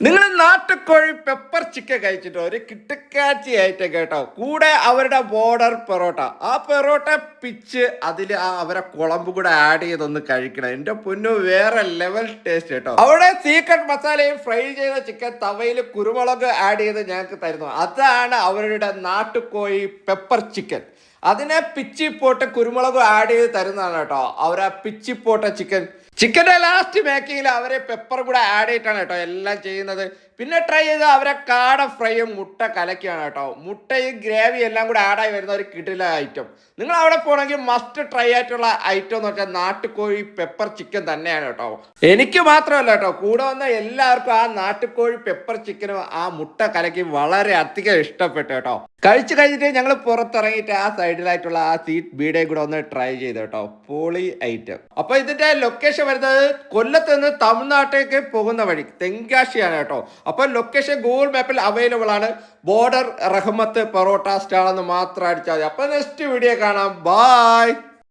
നിങ്ങൾ നാട്ടുകോഴി pepper chicken കഴിച്ചിട്ടോ? ഒരു കിട്ടക്കാച്ചി ആയിട്ട് കേട്ടോ. കൂടെ അവരുടെ ബോർഡർ പൊറോട്ട, ആ പൊറോട്ട പിച്ച് അതിൽ അവരെ കുളമ്പ് കൂടെ ആഡ് ചെയ്തൊന്ന് കഴിക്കണം. എന്റെ പൊന്നു, വേറെ ലെവൽ ടേസ്റ്റ് കേട്ടോ. അവിടെ സീക്രട്ട് മസാലയും ഫ്രൈ ചെയ്ത ചിക്കൻ തവയിൽ കുരുമുളക് ആഡ് ചെയ്ത് ഞങ്ങൾക്ക് തരുന്നു. അതാണ് അവരുടെ നാട്ടുകോഴി പെപ്പർ ചിക്കൻ. അതിനെ പിച്ചിപ്പോട്ട് കുരുമുളക് ആഡ് ചെയ്ത് തരുന്നതാണ് കേട്ടോ അവരാ പിച്ചിപ്പോട്ട ചിക്കൻ. ചിക്കൻ്റെ ലാസ്റ്റ് മേക്കിങ്ങിൽ അവരെ പെപ്പർ കൂടെ ആഡ് ചെയ്തിട്ടാണ് കേട്ടോ എല്ലാം ചെയ്യുന്നത്. പിന്നെ ട്രൈ ചെയ്ത് അവരെ കാട ഫ്രൈയും മുട്ട കലക്കിയാണ് കേട്ടോ. മുട്ടയും ഗ്രേവി എല്ലാം കൂടെ ആഡായി വരുന്ന ഒരു കിടില ഐറ്റം. നിങ്ങൾ അവിടെ പോകണമെങ്കിൽ മസ്റ്റ് ട്രൈ ആയിട്ടുള്ള ഐറ്റം എന്ന് വെച്ചാൽ നാട്ടുകോഴി പെപ്പർ ചിക്കൻ തന്നെയാണ് കേട്ടോ. എനിക്ക് മാത്രമല്ല കേട്ടോ, കൂടെ വന്ന എല്ലാവർക്കും ആ നാട്ടുകോഴി പെപ്പർ ചിക്കനും ആ മുട്ട കലക്കി വളരെ അധികം ഇഷ്ടപ്പെട്ടു കേട്ടോ. കഴിച്ചു കഴിഞ്ഞിട്ട് ഞങ്ങൾ പുറത്തിറങ്ങിയിട്ട് ആ സൈഡിലായിട്ടുള്ള ആ സീറ്റ് ബീഡേ കൂടെ ഒന്ന് ട്രൈ ചെയ്തു കേട്ടോ. പൊളി ഐറ്റം. അപ്പൊ ഇതിന്റെ ലൊക്കേഷൻ വരുന്നത് കൊല്ലത്ത് നിന്ന് തമിഴ്നാട്ടിലേക്ക് പോകുന്ന വഴി തെങ്കാശിയാണ് കേട്ടോ. അപ്പൊ ലൊക്കേഷൻ ഗൂഗിൾ മാപ്പിൽ അവൈലബിൾ ആണ്. ബോർഡർ റഹ്മത്ത് പൊറോട്ട സ്റ്റാൾ എന്ന് മാത്രം അടിച്ചാൽ മതി. അപ്പൊ നെക്സ്റ്റ് വീഡിയോ കാണാം. ബൈ.